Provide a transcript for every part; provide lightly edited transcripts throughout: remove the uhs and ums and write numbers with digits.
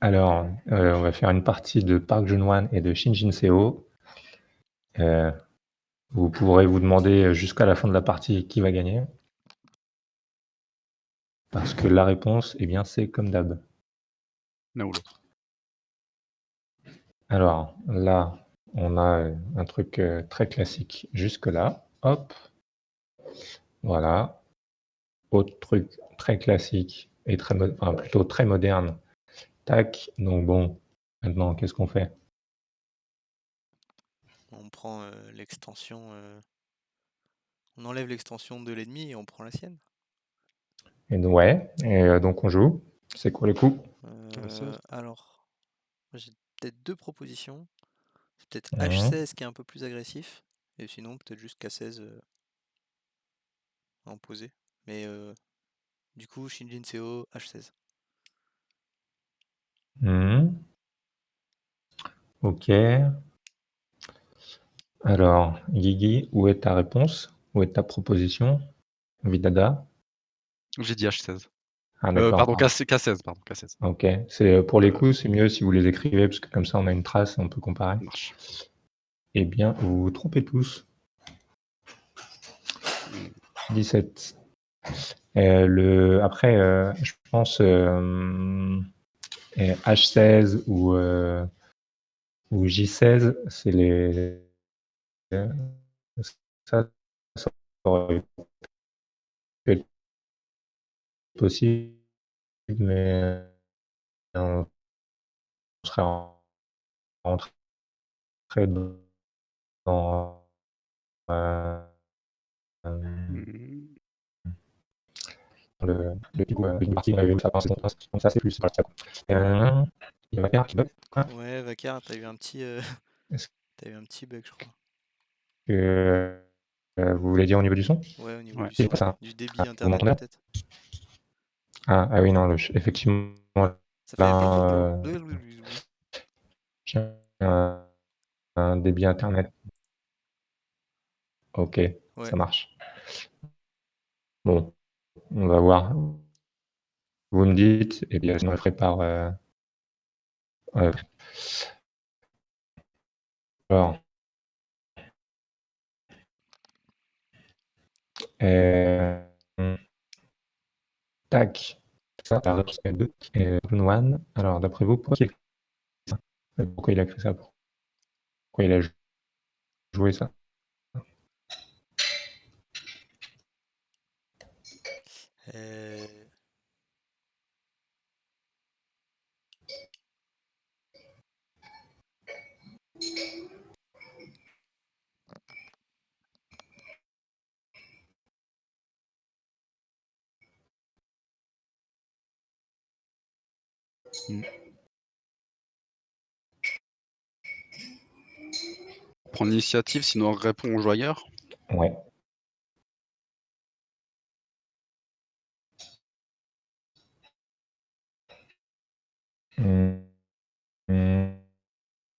Alors, on va faire une partie de Park Jun-hwan et de Shin Jin-seo. Vous pourrez vous demander jusqu'à la fin de la partie qui va gagner. Parce que la réponse, eh bien, c'est comme d'hab. L'un ou l'autre. Alors, là, on a un truc très classique jusque-là. Hop. Voilà. Autre truc très classique et enfin, plutôt très moderne. Tac. Donc bon, maintenant, qu'est-ce qu'on fait? On prend l'extension. On enlève l'extension de l'ennemi et on prend la sienne. Et donc, ouais. Et donc, on joue. C'est quoi le coup? Alors, j'ai peut-être deux propositions. C'est peut-être Mmh. H16 qui est un peu plus agressif. Et sinon, peut-être juste K16 à imposer. Mais du coup, Shinjin Seo, H16. Mmh. Ok. Alors, Guigui, où est ta réponse? Où est ta proposition? Vidada? J'ai dit H16. Ah, d'accord. Pardon, K16. Pardon, K16. Ok. C'est pour les coups, c'est mieux si vous les écrivez, parce que comme ça, on a une trace et on peut comparer. Ça marche. Eh bien, vous vous trompez tous. 17. Après, je pense H16 ou J16, c'est les. Ça, ça aurait pu être possible, mais on serait rentré dans Mmh. le pigou, une partie où ça passe, donc ça c'est plus. Voilà, il y a Vacar qui bug. Quoi? Ouais, Vakar, t'as eu un petit, Est-ce t'as eu un petit bug, je crois. que vous voulez dire au niveau du son? Ouais, au niveau Ouais. du C'est son. pas ça. Du débit Ah, vous internet, m'entendez? peut-être. Ah oui, non, effectivement, Ça fait là, blablabla. j'ai un débit internet. Ok, Ouais. ça marche. Bon, on va voir. Vous me dites, et bien sinon je prépare. Alors, euh, tac. Ça, la réponse est 2. Et One. Alors, d'après vous, pourquoi il a écrit ça? Pourquoi il a écrit ça? Pourquoi il a joué ça? Euh, Mmh. Prendre l'initiative, sinon on répond au joueur. Ouais. Mmh.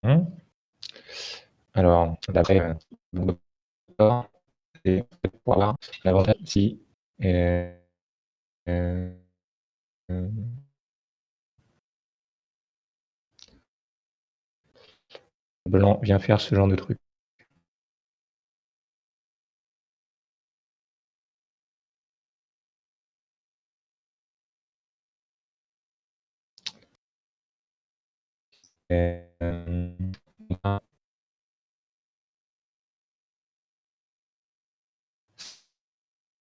Mmh. Alors, d'après c'est pour avoir l'avantage si euh, euh, Blanc vient faire ce genre de truc. Euh,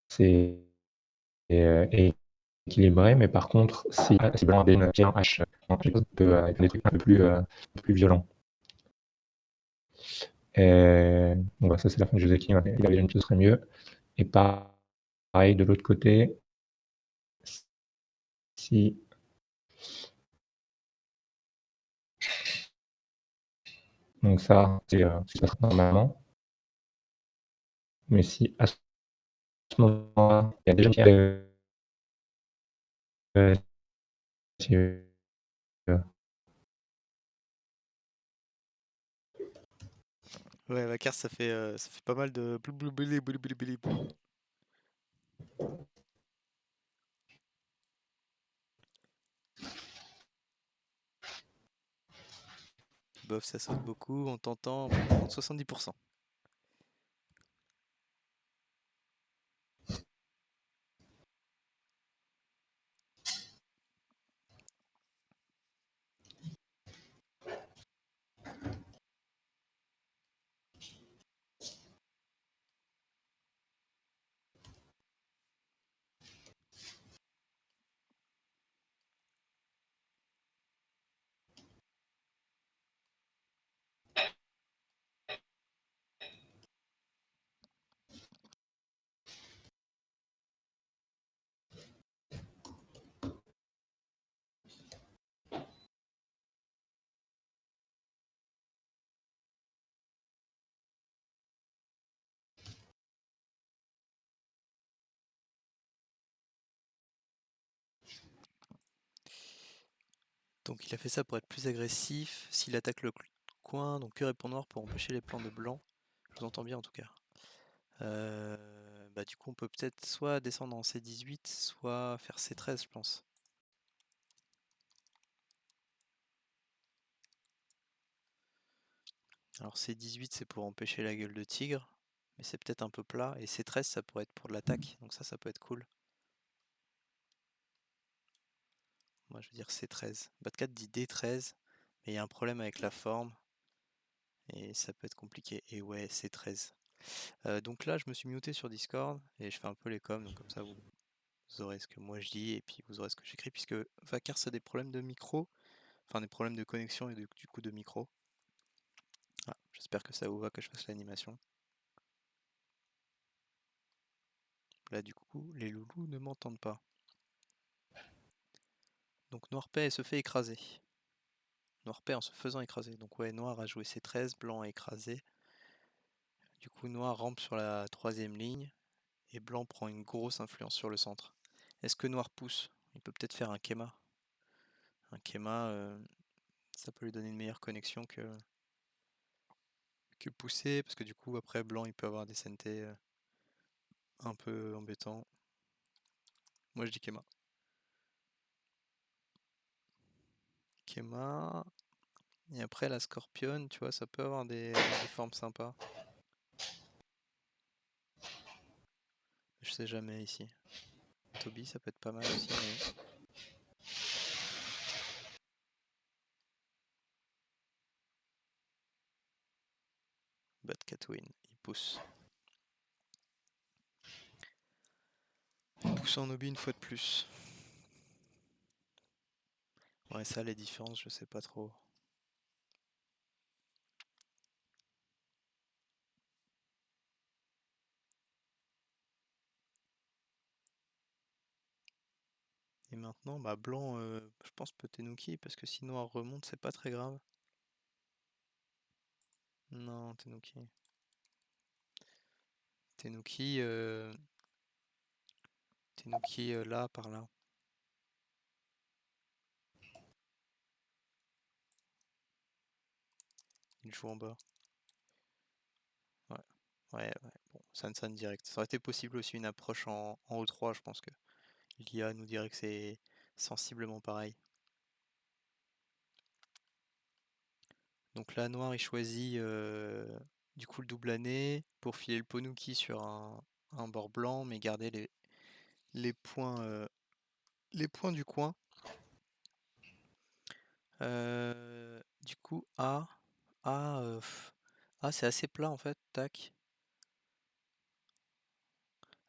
c'est équilibré, mais par contre, si Blanc a une pierre H, ça peut être des trucs un peu plus violents. Bon, bah, ça, c'est la fin de Joseki. Il avait une pièce serait mieux. Et pareil, de l'autre côté, si. Donc, ça, c'est normalement. Mais si à ce moment-là, il y a déjà une pierre. Si, Ouais, Vakar, ça fait pas mal de blablabla. bof, ça saute beaucoup, on t'entend, par contre 70%. Donc il a fait ça pour être plus agressif. S'il attaque le coin, donc que répond noir pour empêcher les plans de blanc. Je vous entends bien en tout cas. Bah du coup on peut peut-être soit descendre en C18, soit faire C13 je pense. Alors C18 c'est pour empêcher la gueule de tigre, mais c'est peut-être un peu plat. Et C13 ça pourrait être pour de l'attaque, donc ça peut être cool. Moi je veux dire C13. Bat 4 dit D13, mais il y a un problème avec la forme. Et ça peut être compliqué. Et ouais, C13. Donc là je me suis muté sur Discord et je fais un peu les coms, donc comme ça vous aurez ce que moi je dis et puis vous aurez ce que j'écris, puisque Vakars a des problèmes de micro, enfin des problèmes de connexion et du coup de micro. Ah, j'espère que ça vous va que je fasse l'animation. Là du coup les loulous ne m'entendent pas. Donc noir paix se fait écraser. Noir paix en se faisant écraser. Donc ouais, noir a joué ses 13, blanc a écrasé. Du coup noir rampe sur la 3ème ligne et blanc prend une grosse influence sur le centre. Est-ce que noir pousse? Il peut peut-être faire un Kema. Un Kema, ça peut lui donner une meilleure connexion que pousser, parce que du coup après blanc il peut avoir des CNT un peu embêtants. Moi je dis Kema. Kema. Et après la Scorpion, tu vois, ça peut avoir des formes sympas. Je sais jamais ici. Toby ça peut être pas mal aussi, mais... Bad Catwin, il pousse. Il pousse en hobby une fois de plus. Ouais, ça, les différences, je sais pas trop. Et maintenant, bah blanc, je pense peut Tenuki, parce que si noir remonte, c'est pas très grave. Non, Tenuki. Tenuki, là, par là. Il joue en bas. Ouais, ouais, bon, Sansan direct. Ça aurait été possible aussi une approche en O3, je pense que l'IA nous dirait que c'est sensiblement pareil. Donc là, noir, il choisit du coup le double année pour filer le Ponuki sur un bord blanc, mais garder les points du coin. Du coup, c'est assez plat en fait, tac.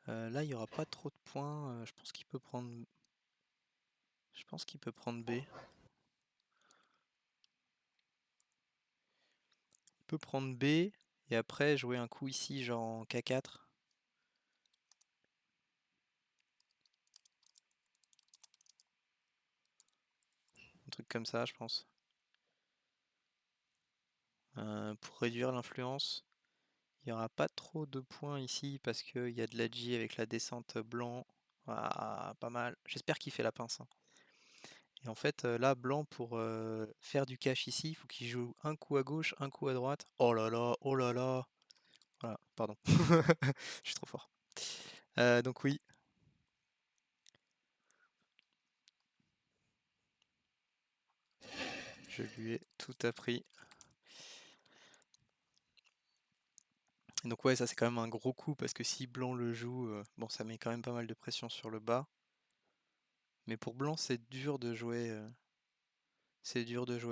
Là, il n'y aura pas trop de points. Je pense qu'il peut prendre. Je pense qu'il peut prendre B. Il peut prendre B et après jouer un coup ici, genre en K4. Un truc comme ça, je pense. Pour réduire l'influence. Il n'y aura pas trop de points ici parce qu'il y a de la G avec la descente blanc. Ah, pas mal. J'espère qu'il fait la pince, hein. Et en fait, là, blanc, pour faire du cash ici, il faut qu'il joue un coup à gauche, un coup à droite. Oh là là, oh là là. Voilà, pardon. Je suis trop fort. Donc oui. Je lui ai tout appris. Et donc ouais, ça c'est quand même un gros coup parce que si blanc le joue, bon ça met quand même pas mal de pression sur le bas. Mais pour blanc c'est dur de jouer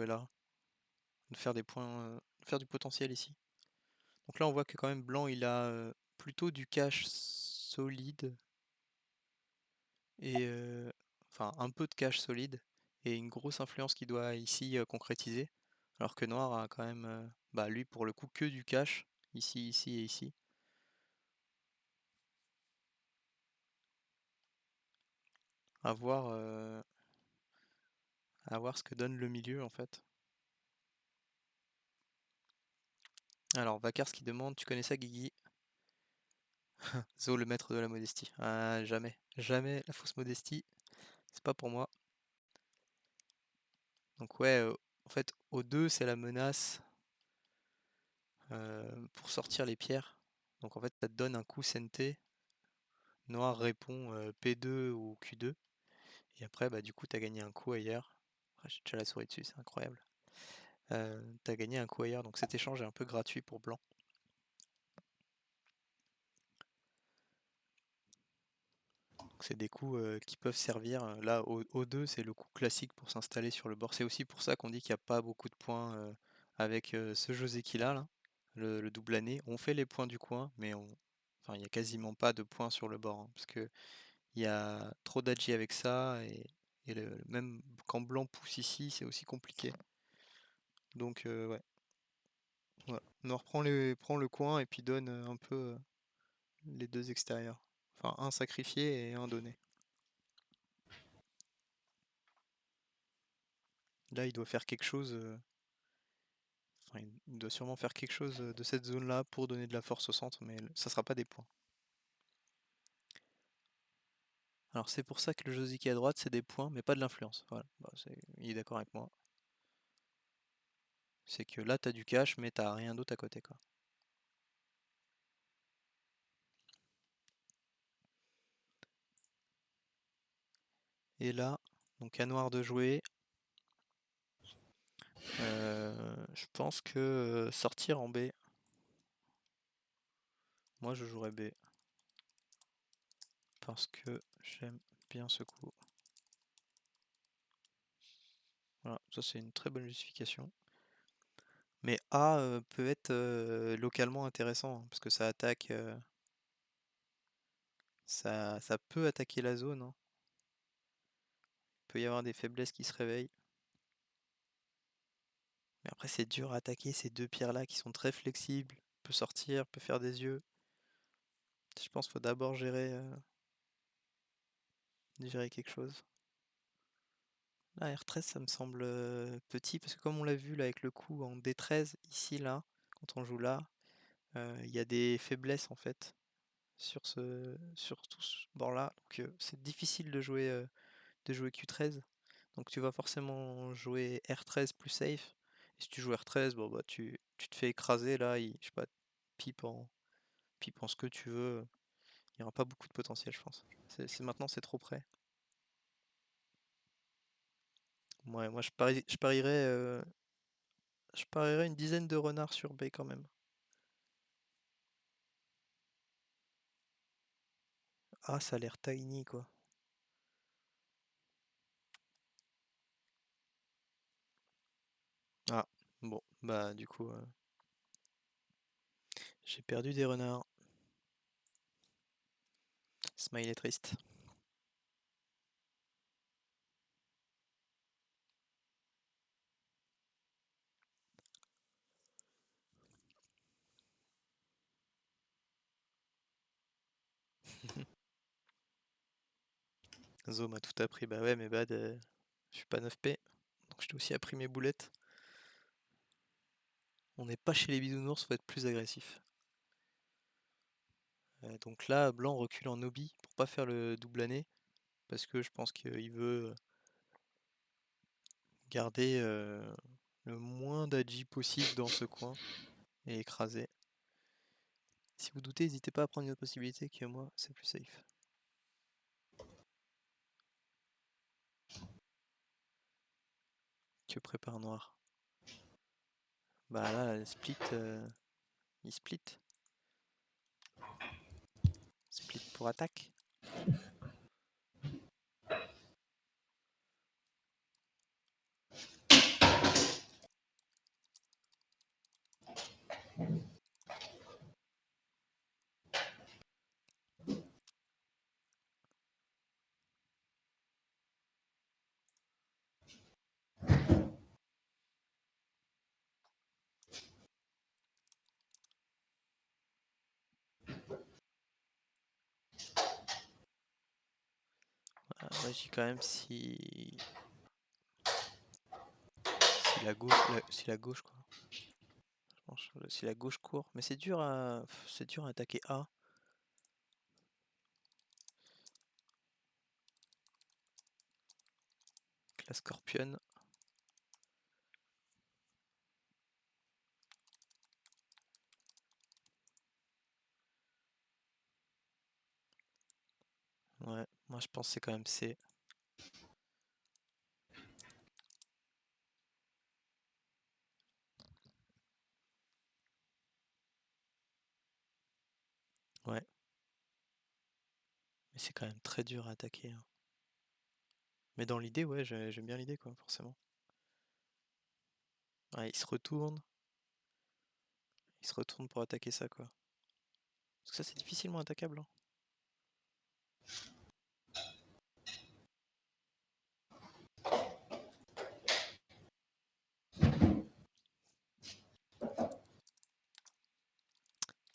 là, de faire des points, de faire du potentiel ici. Donc là on voit que quand même blanc il a plutôt du cash solide et enfin un peu de cash solide et une grosse influence qu'il doit ici concrétiser. Alors que noir a quand même bah lui pour le coup que du cash ici, ici et ici. À voir, à voir ce que donne le milieu en fait. Alors Vakars qui demande, tu connais ça Guigui? Zo le maître de la modestie. Ah, jamais, jamais la fausse modestie, c'est pas pour moi. Donc ouais, en fait O2 c'est la menace pour sortir les pierres. Donc en fait ça te donne un coup CNT. Noir répond P2 ou Q2. Et après bah du coup t'as gagné un coup ailleurs. Ah, j'ai déjà la souris dessus, c'est incroyable. T'as gagné un coup ailleurs, donc cet échange est un peu gratuit pour blanc. C'est des coups qui peuvent servir. Là, O2, c'est le coup classique pour s'installer sur le bord. C'est aussi pour ça qu'on dit qu'il n'y a pas beaucoup de points avec ce José qu'il a, là, le double année. On fait les points du coin, mais enfin, il n'y a quasiment pas de points sur le bord, hein, parce que il y a trop d'agi avec ça, et même quand blanc pousse ici, c'est aussi compliqué. Donc, ouais. Voilà. Noir prend le coin et puis donne un peu les deux extérieurs. Enfin, un sacrifié et un donné. Là, il doit faire quelque chose. Enfin, il doit sûrement faire quelque chose de cette zone-là pour donner de la force au centre, mais ça sera pas des points. Alors c'est pour ça que le Josie qui est à droite, c'est des points, mais pas de l'influence. Voilà, bah, il est d'accord avec moi. C'est que là, t'as du cash, mais t'as rien d'autre à côté, quoi. Et là, donc à noir de jouer. Je pense que sortir en B. Moi, je jouerais B. Parce que j'aime bien ce coup. Voilà, ça c'est une très bonne justification. Mais A peut être localement intéressant, hein, parce que ça attaque. Ça peut attaquer la zone, hein. Il peut y avoir des faiblesses qui se réveillent. Mais après, c'est dur à attaquer ces deux pierres-là qui sont très flexibles. Peut sortir, peut faire des yeux. Je pense qu'il faut d'abord gérer quelque chose. Là, R13, ça me semble petit, parce que comme on l'a vu là avec le coup en D13, ici, là, quand on joue là, il y a des faiblesses en fait sur tout ce bord-là. Donc c'est difficile de jouer Q13. Donc tu vas forcément jouer R13 plus safe. Et si tu joues R13, bon bah tu te fais écraser là, je sais pas, pipe en, pipe en ce que tu veux. Il n'y aura pas beaucoup de potentiel, je pense. Maintenant c'est trop près. Ouais, moi je parierais une dizaine de renards sur B quand même. Ah, ça a l'air tiny quoi. Ah, bon, bah du coup, j'ai perdu des renards. Smile est triste. Zo m'a tout appris, bah ouais, mais bad, je suis pas 9P, donc je t'ai aussi appris mes boulettes. On n'est pas chez les bisounours, faut être plus agressif. Donc là, blanc recule en obi pour pas faire le double année, parce que je pense qu'il veut garder le moins d'agi possible dans ce coin et écraser. Si vous doutez, n'hésitez pas à prendre une autre possibilité que moi, c'est plus safe. Que prépare noir? Bah là, split, il split. pour attaque. Moi, je dis quand même si la gauche quoi. Je pense, si la gauche court, mais c'est dur à attaquer A. Avec la scorpionne. Ouais, moi je pense que c'est quand même C. Ouais. Mais c'est quand même très dur à attaquer, hein. Mais dans l'idée, ouais, j'aime bien l'idée, quoi, forcément. Ouais, il se retourne. Il se retourne pour attaquer ça, quoi. Parce que ça, c'est difficilement attaquable, hein.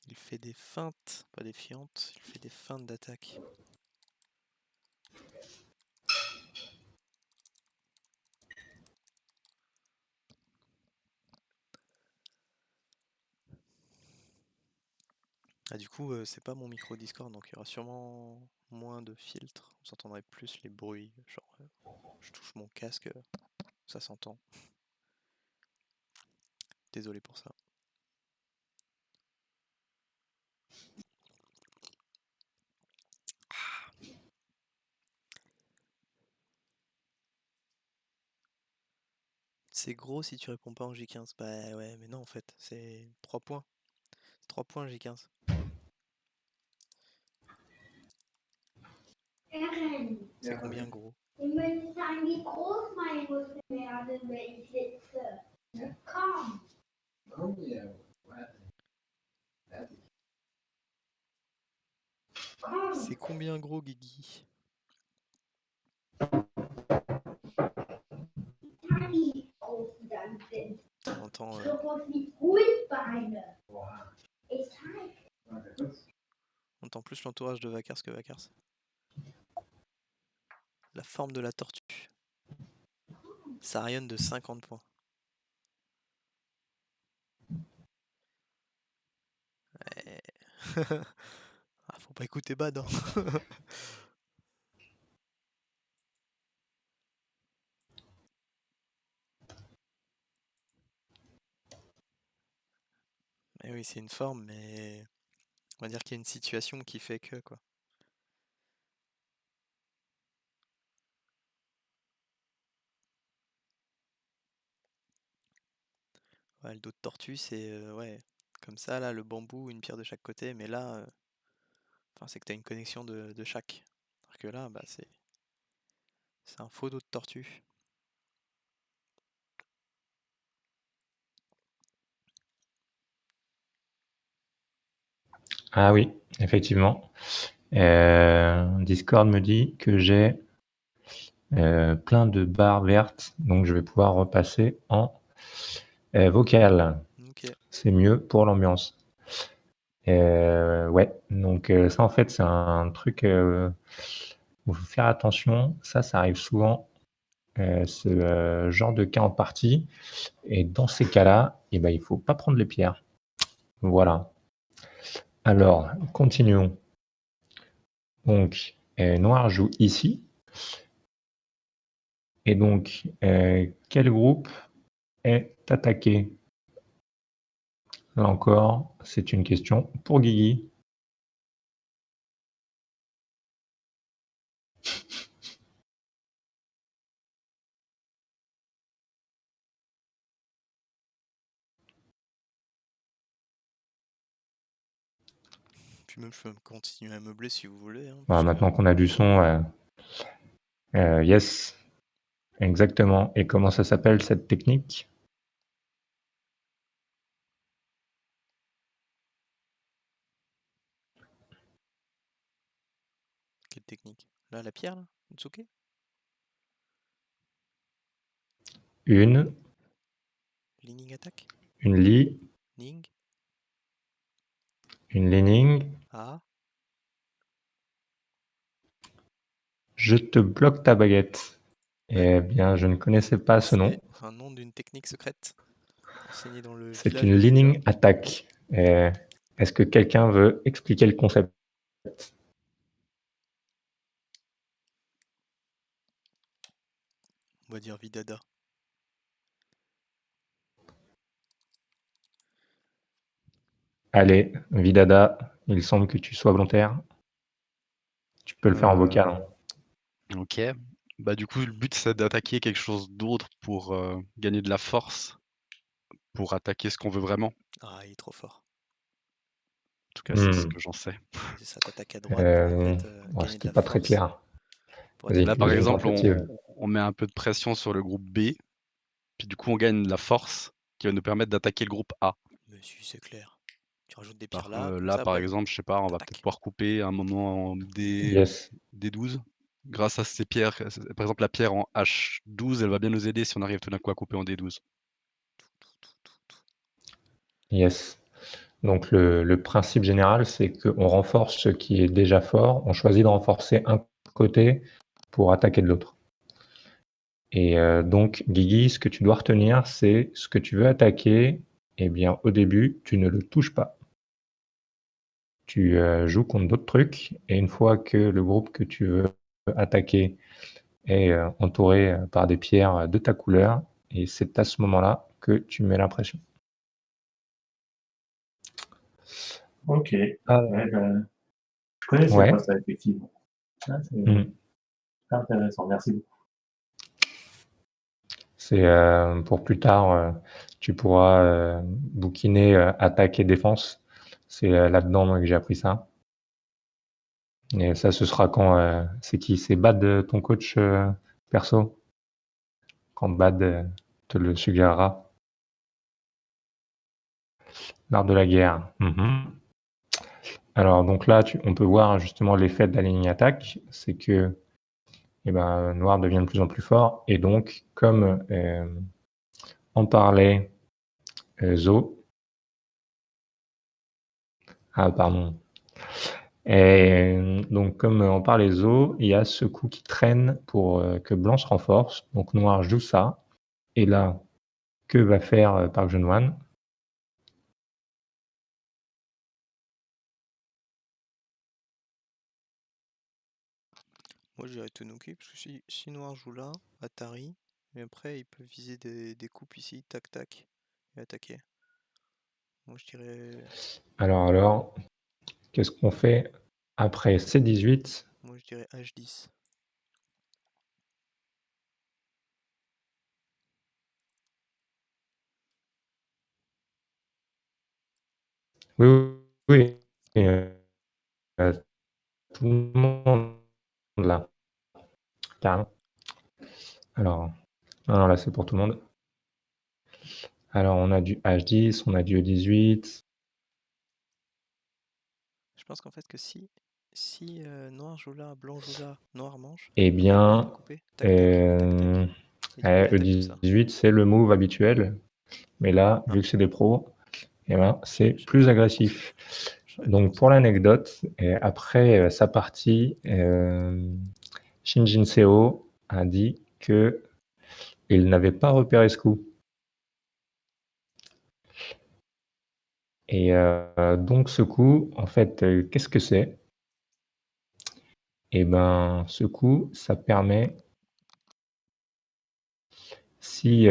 Il fait des feintes, pas des fientes, il fait des feintes d'attaque. Ah, du coup, c'est pas mon micro Discord, donc il y aura sûrement moins de filtres. Vous entendrez plus les bruits. Genre, je touche mon casque, ça s'entend. Désolé pour ça. C'est gros si tu réponds pas en J15. Bah ouais, mais non, en fait, c'est 3 points. 3 points J15. C'est combien gros? Wir müssen sagen, wie groß meine Muskeln werden, wenn ich sitze. Komm. Komm. C'est combien gros, Guigui? Wie groß die dann sind. On entend, So groß wie Fußbeine. Ich zeig. on entend plus l'entourage de Vakars que Vakars. La forme de la tortue. Ça rayonne de 50 points. Ouais. Ah, faut pas écouter Bad, hein. Eh oui, c'est une forme, mais on va dire qu'il y a une situation qui fait que, quoi. Ouais, le dos de tortue, c'est ouais, comme ça, là, le bambou, une pierre de chaque côté, mais là, enfin, c'est que t'as une connexion de chaque. Alors que là, bah, c'est un faux dos de tortue. Ah oui, effectivement. Discord me dit que j'ai plein de barres vertes, donc je vais pouvoir repasser en vocal. Ok. C'est mieux pour l'ambiance. Ouais, donc ça en fait c'est un truc où il faut faire attention. Ça arrive souvent, ce genre de cas en partie. Et dans ces cas-là, eh ben, il faut pas prendre les pierres. Voilà. Alors, continuons. Donc, Noir joue ici. Et donc, quel groupe est attaqué? Là encore, c'est une question pour Guigui. Puis même, je peux même continuer à meubler si vous voulez. Hein, Voilà, parce que... maintenant qu'on a du son, yes, exactement. Et comment ça s'appelle cette technique? Quelle technique? Là, la pierre, là? Utsuke? Une Leaning attack? Ling, Ning? une leaning. Ah? Je te bloque ta baguette. Ouais. Eh bien, je ne connaissais pas ce nom. C'est un nom d'une technique secrète enseignée dans le C'est village une de ninja. leaning attack. Est-ce que quelqu'un veut expliquer le concept? On va dire Vidada. Allez, Vidada, il semble que tu sois volontaire. Tu peux le faire en vocal. Hein. Ok. Bah du coup, le but c'est d'attaquer quelque chose d'autre pour gagner de la force, pour attaquer ce qu'on veut vraiment. Ah, il est trop fort. En tout cas, c'est ce que j'en sais. Ouais, c'est ça, t'attaques à droite pour en fait Ouais, gagner de c'était la pas très force. clair. Pour Vas-y, attaquer Là, le par deuxième bouton. exemple, tentative. on met un peu de pression sur le groupe B, puis du coup, on gagne de la force qui va nous permettre d'attaquer le groupe A. Mais si, c'est clair. Tu rajoutes des pierres là, comme Là, ça, par boum, exemple, je sais pas, on va t'attaques. peut-être pouvoir couper à un moment en Yes. D12. Grâce à ces pierres, par exemple, la pierre en H12, elle va bien nous aider si on arrive tout d'un coup à couper en D12. Yes. Donc le principe général, c'est qu'on renforce ce qui est déjà fort. On choisit de renforcer un côté pour attaquer de l'autre. Et donc, Guigui, ce que tu dois retenir, c'est ce que tu veux attaquer. Eh bien, au début, tu ne le touches pas. Tu joues contre d'autres trucs. Et une fois que le groupe que tu veux attaquer est entouré par des pierres de ta couleur, et c'est à ce moment-là que tu mets l'impression. Ok. Ah. Ouais, ben, je connaissais Ouais. pas ça, effectivement. Ah, c'est intéressant, merci beaucoup. C'est pour plus tard, tu pourras bouquiner attaque et défense. C'est là-dedans moi, que j'ai appris ça. Et ça, ce sera quand c'est qui? C'est Bad, ton coach perso? Quand Bad te le suggérera. L'art de la guerre. Alors donc là, on peut voir justement l'effet de la ligne attaque, c'est que eh ben, Noir devient de plus en plus fort. Et donc, comme en parlait Zo, ah pardon. Et donc, comme en parlait Zo, il y a ce coup qui traîne pour que Blanc se renforce. Donc Noir joue ça. Et là, que va faire Park Jeon-wan? Moi, je dirais Tanuki, parce que si Noir joue là, Atari, et après, il peut viser des coupes ici, tac tac, et attaquer. Moi, je dirais. Alors, qu'est-ce qu'on fait après C18? Moi, je dirais H10. Oui, oui, oui. Tout le monde là, carrément. Alors, non, là, c'est pour tout le monde. Alors, on a du H10, on a du E18. Je pense qu'en fait, que si Noir joue là, Blanc joue là, Noir mange, Eh il bien, peut couper, tac tac, tac tac. Et du coup, il attaque tout ça. E18, c'est le move habituel. Mais là, vu que c'est des pros, eh ben, c'est plus agressif. Donc, pour l'anecdote, après sa partie, Shinjin Seo a dit que il n'avait pas repéré ce coup. Et donc, ce coup, en fait, qu'est-ce que c'est? Eh ben, ce coup, ça permet, si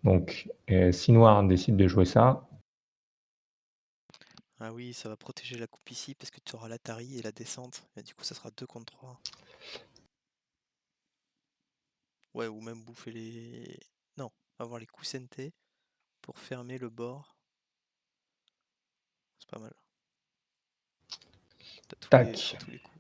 donc, si Noir décide de jouer ça. Ah oui, ça va protéger la coupe ici parce que tu auras l'Atari et la descente. Et du coup, ça sera 2 contre 3. Ouais, ou même bouffer les. Non, avoir les coups sentés pour fermer le bord. C'est pas mal. T'as tous les, Tac. t'as tous les coups.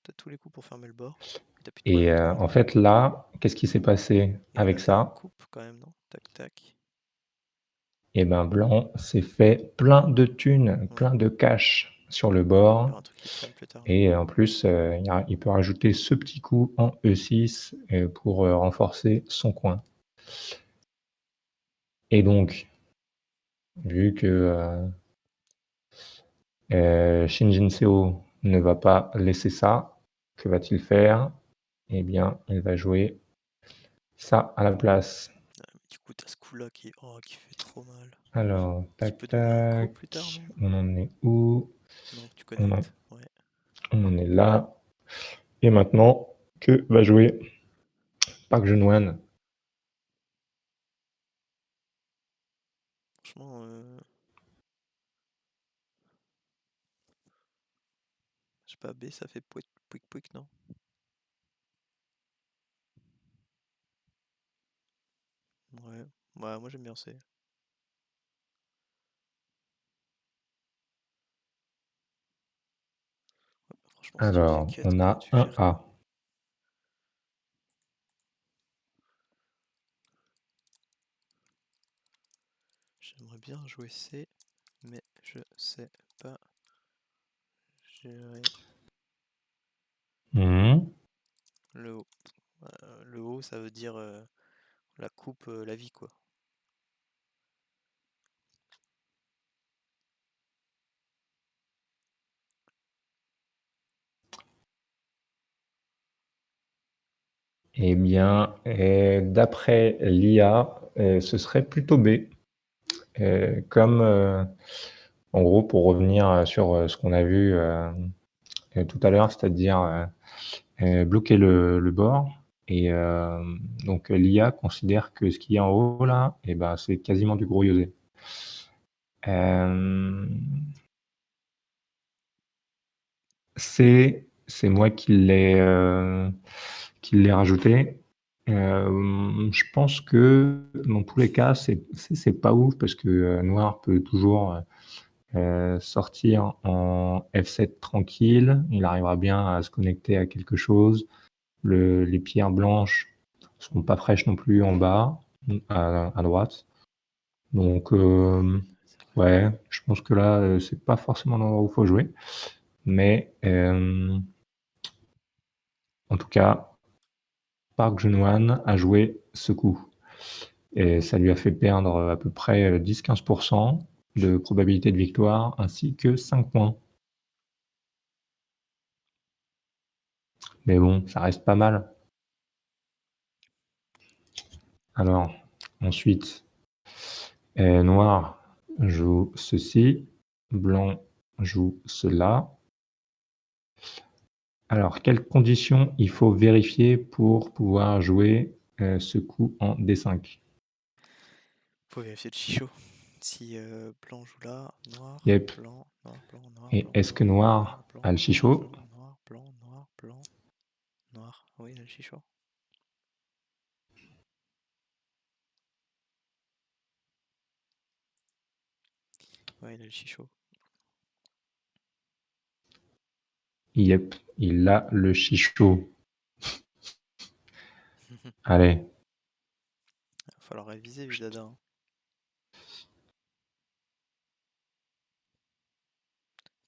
T'as tous les coups pour fermer le bord. T'as plus de Et moyen de en fait, là, qu'est-ce qui s'est passé Et avec là, il y a une ça? coupe quand même, non? Tac, tac. Eh ben, blanc s'est fait plein de thunes, Ouais. plein de cash sur le Il y aura bord. un truc qui traîne plus tard. Et en plus, il peut rajouter ce petit coup en E6 pour renforcer son coin. Et donc, vu que Shinjin Seo ne va pas laisser ça, que va-t-il faire? Eh bien, il va jouer ça à la place. Mais du coup, t'as ce coup-là qui fait trop mal. Alors, Qui tac, peut devenir un tac. coup plus tard, non? On en est où? Non, tu On en, connectes. Ouais. on en est là. Et maintenant, que va jouer Park Jun-hwan? Franchement, je sais pas, B, ça fait pouic pouic pouic, non? Ouais. Ouais, moi j'aime bien C. Ouais, franchement, si tu le fais Alors, cut on quand a tu un gères A. quoi. J'aimerais bien jouer C, mais je sais pas gérer Mhm. le haut. Le haut, ça veut dire la coupe, la vie, quoi. Eh bien, d'après l'IA, ce serait plutôt B. Comme, en gros, pour revenir sur ce qu'on a vu tout à l'heure, c'est-à-dire bloquer le bord. Et donc, l'IA considère que ce qu'il y a en haut, là, eh ben, c'est quasiment du gros Yosé. C'est moi qui l'ai rajouté. Je pense que dans tous les cas, c'est pas ouf parce que noir peut toujours sortir en F7 tranquille. Il arrivera bien à se connecter à quelque chose. Les pierres blanches sont pas fraîches non plus en bas, à droite. Donc, ouais, je pense que là, c'est pas forcément l'endroit où il faut jouer. Mais en tout cas, Park Jun-hwan a joué ce coup. Et ça lui a fait perdre à peu près 10-15% de probabilité de victoire, ainsi que 5 points. Mais bon, ça reste pas mal. Alors, ensuite, noir joue ceci, blanc joue cela. Alors, quelles conditions il faut vérifier pour pouvoir jouer ce coup en D5? Faut vérifier le chichot. Si blanc joue là, noir, Yep. blanc, noir, blanc, noir, Et blanc, est-ce que noir, noir blanc, a le noir, chichot? blanc, noir, blanc, noir, blanc, noir. Oui, il a le chichot. Ouais, il a le chichot. Yep, il a le chichot. Allez, Il va falloir réviser, Vidada. Hein.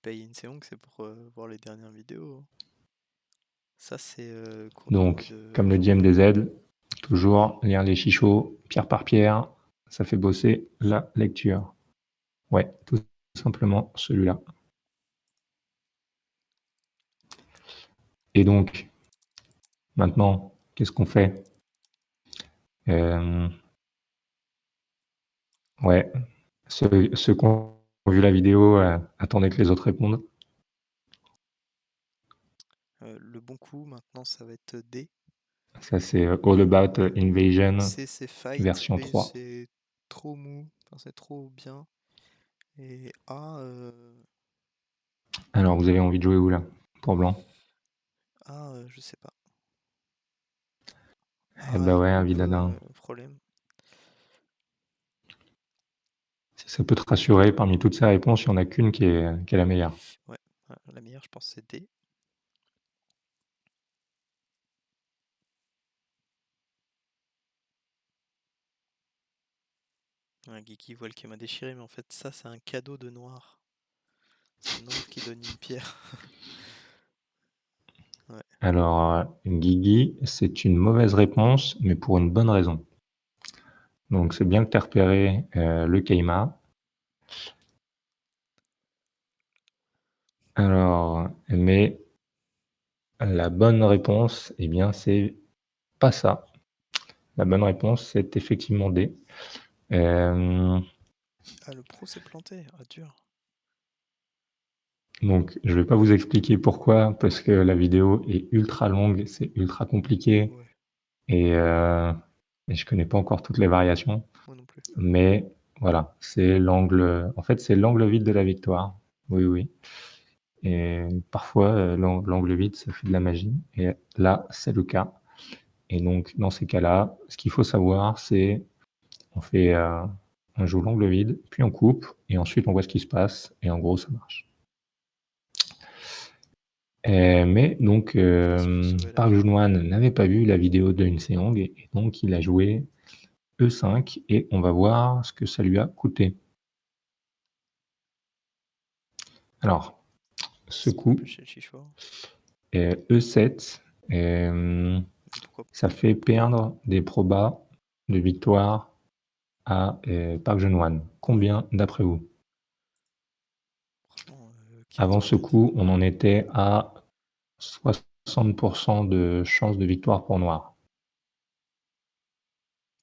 Paye une séance, c'est pour voir les dernières vidéos. Hein. Ça, c'est cours donc, de comme le dit japonais. MDZ, toujours lire les chichots, pierre par pierre, ça fait bosser la lecture. Ouais, tout simplement celui-là. Et donc, maintenant, qu'est-ce qu'on fait? Ouais, ceux qui ont vu la vidéo, attendez que les autres répondent. Le bon coup, maintenant, ça va être D. Ça, c'est All About Invasion, C, c'est fight. version B, 3. c'est trop mou. Enfin, c'est trop bien. Et A, Alors, vous avez envie de jouer où, là, pour blanc? je sais pas. Eh bah il ouais, coupe, Avidada. problème. C'est ça peut te rassurer, parmi toutes ces réponses, il y en a qu'une qui est la meilleure. Ouais, la meilleure, je pense, c'est D. Un geeky voile qui m'a déchiré, mais en fait, ça, c'est un cadeau de noir. C'est noir qui donne une pierre. Ouais. Alors, Guigui, c'est une mauvaise réponse, mais pour une bonne raison. Donc, c'est bien que tu as repéré le Keima. Alors, mais la bonne réponse, eh bien, c'est pas ça. La bonne réponse, c'est effectivement D. Ah, le pro s'est planté. Ah, dur. Donc, je vais pas vous expliquer pourquoi, parce que la vidéo est ultra longue, c'est ultra compliqué, Ouais, et je connais pas encore toutes les variations. moi non plus. Mais voilà, c'est l'angle. En fait, c'est l'angle vide de la victoire. Oui, oui. Et parfois, l'angle vide, ça fait de la magie. Et là, c'est le cas. Et donc, dans ces cas-là, ce qu'il faut savoir, c'est on fait, on joue l'angle vide, puis on coupe, et ensuite on voit ce qui se passe. Et en gros, ça marche. Mais donc, sauver la Park vie. Joon-hwan n'avait pas vu la vidéo de In-seong, et donc il a joué E5, et on va voir ce que ça lui a coûté. Alors, ce C'est coup, pêcher le chichoir. E7, Pourquoi ça fait perdre des probas de victoire à Park Geun-hwan. Combien d'après vous? Franchement, 15 Avant ce peut-être. coup, on en était à 60% de chance de victoire pour Noir.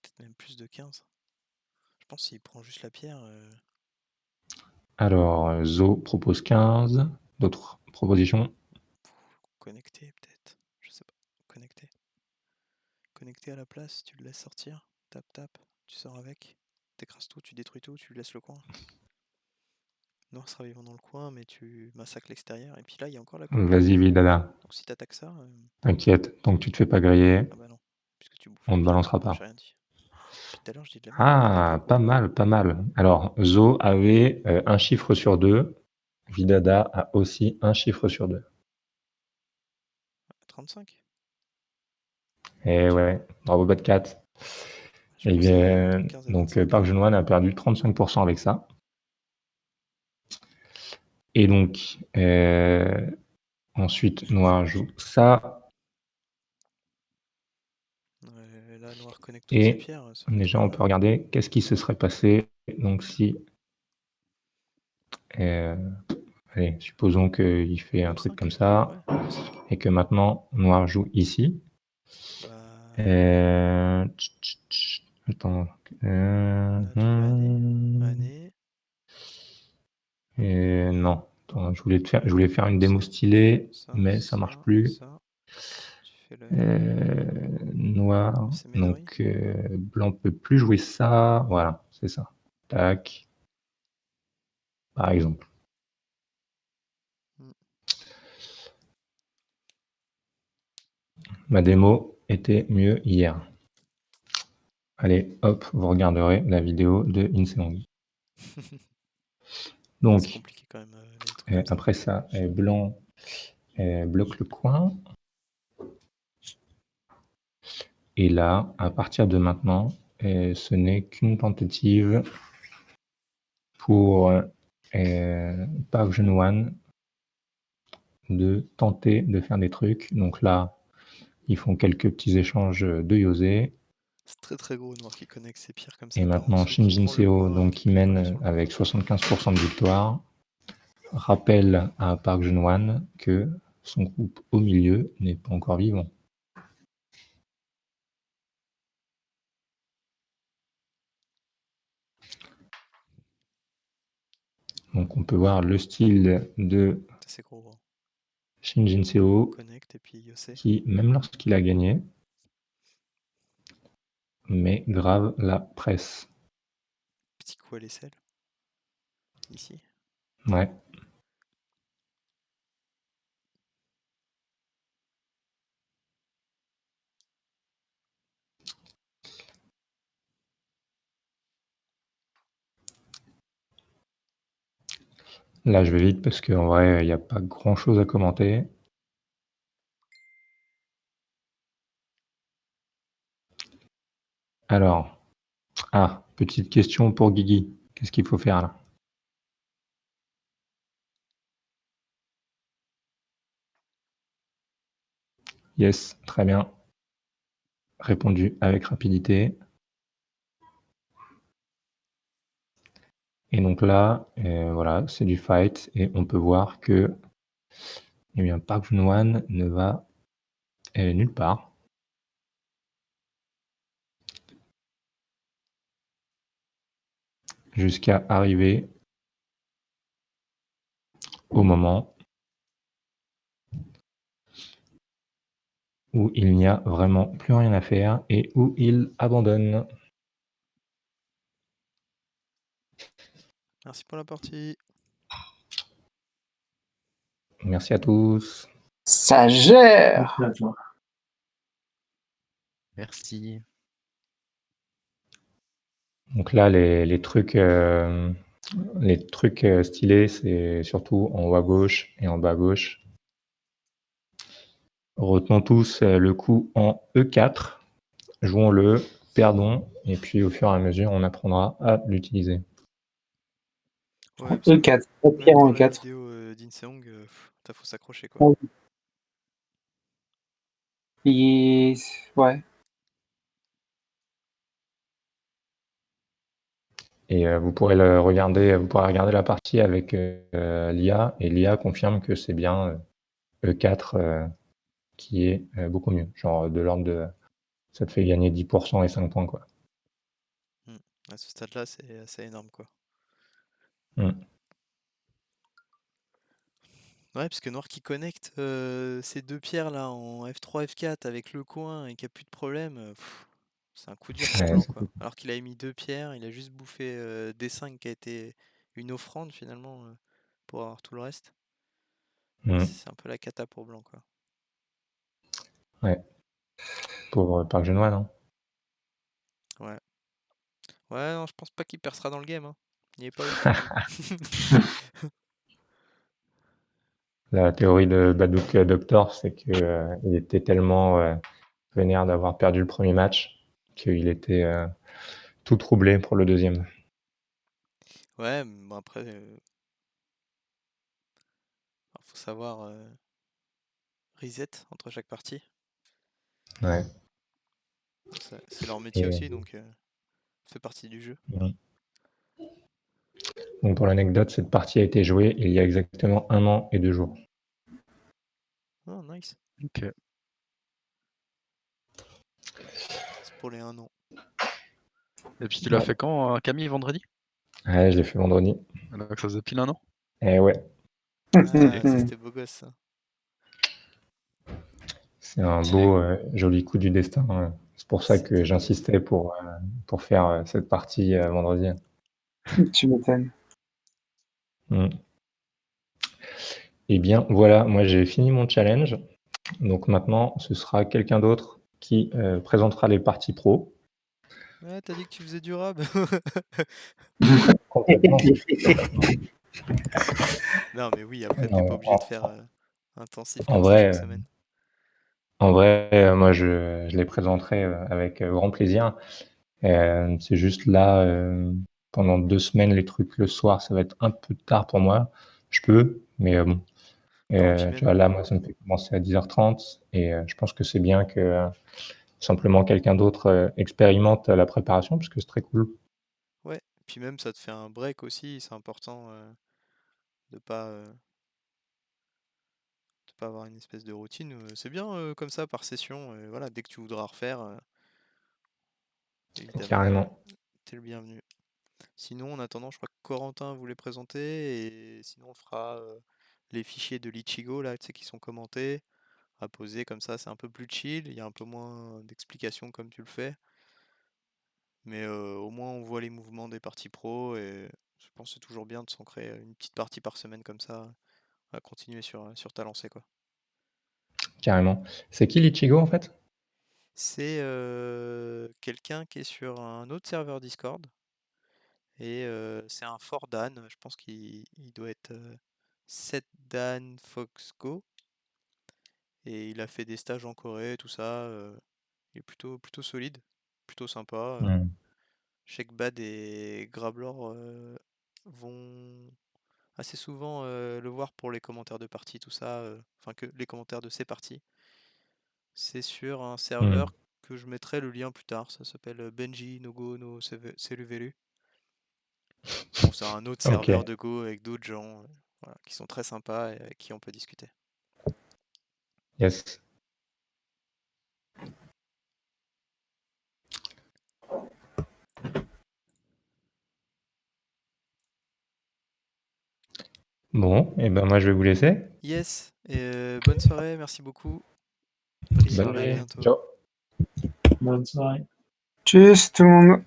Peut-être même plus de 15. Je pense s'il prend juste la pierre. Alors, Zo propose 15. D'autres propositions? Connecté, peut-être. Je sais pas. Connecté. Connecté à la place, tu le laisses sortir. Tap, tap. Tu sors avec. T'écrases tout, tu détruis tout, tu laisses le coin. Noir sera vivant dans le coin, mais tu massacres l'extérieur. Et puis là, il y a encore la coupe. Vas-y, Vidala. Donc si t'attaques ça. T'inquiète, tant que tu te fais pas griller, Ah bah non. Puisque tu bouffes on la ne pierre. balancera Non, pas. j'ai rien dit. Depuis tout à l'heure, je dis de la merde. Ah, pas mal, pas mal. Alors, Zo avait un chiffre sur 2. Vidada a aussi un chiffre sur 2. 35. Et ouais, bravo Botcat. Je Et pensais bien, 15 et donc 25. Park Geun-hwan a perdu 35% avec ça. Et donc, ensuite, Noir joue ça. Là, Noir connecte toutes ses Et pierres. Ça fait déjà, trop on mal. peut regarder qu'est-ce qui se serait passé. Donc, si. Allez, supposons qu'il fait un truc M5. comme ça. Ouais, M5. Et que maintenant, Noir joue ici. Bah. Attends. Là, tu fais année. Non. Attends, je voulais faire une démo stylée, mais ça marche plus. Ça. Tu fais le. Noir. C'est Ménori. Donc, blanc peut plus jouer ça. Voilà, c'est ça. Tac. Par exemple. Ma démo était mieux hier. Allez, hop, vous regarderez la vidéo de In-seong. C'est Donc, compliqué quand même, les trucs comme ça. après ça, blanc bloque le coin. Et là, à partir de maintenant, ce n'est qu'une tentative pour Park Geun-hwan de tenter de faire des trucs. Donc là, ils font quelques petits échanges de Yosé. C'est très très gros, Noir qui connecte ses pierres comme ça. Et par en maintenant, dessous, qui Shin prend le Jin-seo, coin, donc, qui peut jouer mène sur le avec coin. 75% de victoire, rappelle à Park Geun-hwan que son groupe au milieu n'est pas encore vivant. Donc on peut voir le style de C'est gros. Hein. Shin Jin-seo, Connecte et puis Yosé. qui, même lorsqu'il a gagné, met grave la presse. Petit coup à l'aisselle. Ici. Ouais. Là, je vais vite parce qu'en vrai, il y a pas grand-chose à commenter. Alors, petite question pour Guigui. Qu'est-ce qu'il faut faire là? Yes, très bien. Répondu avec rapidité. Et donc là, voilà, c'est du fight et on peut voir que, eh bien, Park Jun-hwan ne va, nulle part. Jusqu'à arriver au moment où il n'y a vraiment plus rien à faire et où il abandonne. Merci pour la partie. Merci à tous. Ça gère. Merci à toi. Merci. Donc là, les trucs, stylés, c'est surtout en haut à gauche et en bas à gauche. Retenons tous, le coup en E4. Jouons-le, perdons et puis au fur et à mesure, on apprendra à l'utiliser. Ouais, parce que E4, pas même pire en dans la E4. vidéo d'Inseong, faut s'accrocher quoi. Ouais. Ouais. Et vous pourrez regarder la partie avec l'IA et l'IA confirme que c'est bien E4 qui est beaucoup mieux. Genre de l'ordre de ça te fait gagner 10% et 5 points quoi. À ce stade-là, c'est assez énorme quoi. Mm. Ouais, parce que Noir qui connecte ces deux pierres là en F3, F4 avec le coin et qu'il n'y a plus de problème, c'est un coup dur pour Ouais, blanc quoi. Alors qu'il a mis deux pierres, il a juste bouffé D5 qui a été une offrande finalement pour avoir tout le reste. C'est un peu la cata pour blanc quoi. Ouais. Pour Park Jun-hwan, non? Ouais. Ouais, non, je pense pas qu'il percera dans le game. Hein. Il est pas ouf. La théorie de Badook Doctor, c'est que il était tellement vénère d'avoir perdu le premier match qu'il était tout troublé pour le deuxième. Ouais, bon après, faut savoir reset entre chaque partie. Ouais. C'est leur métier Et, aussi, donc ça fait partie du jeu. donc pour l'anecdote, cette partie a été jouée il y a exactement 1 an et 2 jours. Oh, nice. Ok. C'est pour les 1 an. Et puis tu l'as fait quand, Camille, vendredi? Ouais, je l'ai fait vendredi. Alors que ça faisait pile 1 an? Eh ouais. Ah, ça c'était beau gosse ça. C'est un beau, joli coup du destin. C'est pour ça que C'était j'insistais pour faire cette partie vendredi. Tu m'étonnes. Eh bien, voilà, moi j'ai fini mon challenge. Donc maintenant, ce sera quelqu'un d'autre qui présentera les parties pro. Ouais, t'as dit que tu faisais du rab. Complètement. Non, mais oui, après t'es pas obligé de faire intensif En comme ça chaque vrai, semaine. moi je les présenterai avec grand plaisir. C'est juste là, pendant 2 semaines, les trucs le soir, ça va être un peu tard pour moi. Je peux, mais bon. Non, et puis Tu vois, même, là, moi, ça me fait commencer à 10h30 et je pense que c'est bien que simplement quelqu'un d'autre expérimente la préparation parce que c'est très cool. ouais, puis même ça te fait un break aussi, c'est important de pas avoir une espèce de routine. C'est bien comme ça par session, voilà, dès que tu voudras refaire, évidemment, Carrément. t'es le bienvenu. Sinon, en attendant, je crois que Corentin voulait présenter, et sinon on fera les fichiers de l'Ichigo là, tu sais, qui sont commentés, à poser comme ça, c'est un peu plus chill, il y a un peu moins d'explications comme tu le fais, mais au moins on voit les mouvements des parties pro, et je pense que c'est toujours bien de s'ancrer une petite partie par semaine comme ça, à continuer sur ta lancée quoi. Carrément. C'est qui l'Ichigo en fait? C'est quelqu'un qui est sur un autre serveur Discord Et c'est un fort Dan, je pense qu'il doit être 7 Dan Fox Go. Et il a fait des stages en Corée, tout ça. Il est plutôt solide, plutôt sympa. Hmm. Shakebad et Grablor vont assez souvent le voir pour les commentaires de partie, tout ça. Enfin, que les commentaires de ses parties. C'est sur un serveur que je mettrai le lien plus tard. Ça s'appelle Benji Nogo no Seluvelu. Bon, c'est un autre Ok. serveur de Go avec d'autres gens voilà, qui sont très sympas et avec qui on peut discuter. Yes. Bon, et ben moi je vais vous laisser. Yes, et bonne soirée, merci beaucoup. Bonne Et à soirée. bientôt. Ciao. Bonne soirée. Tschüss tout le monde.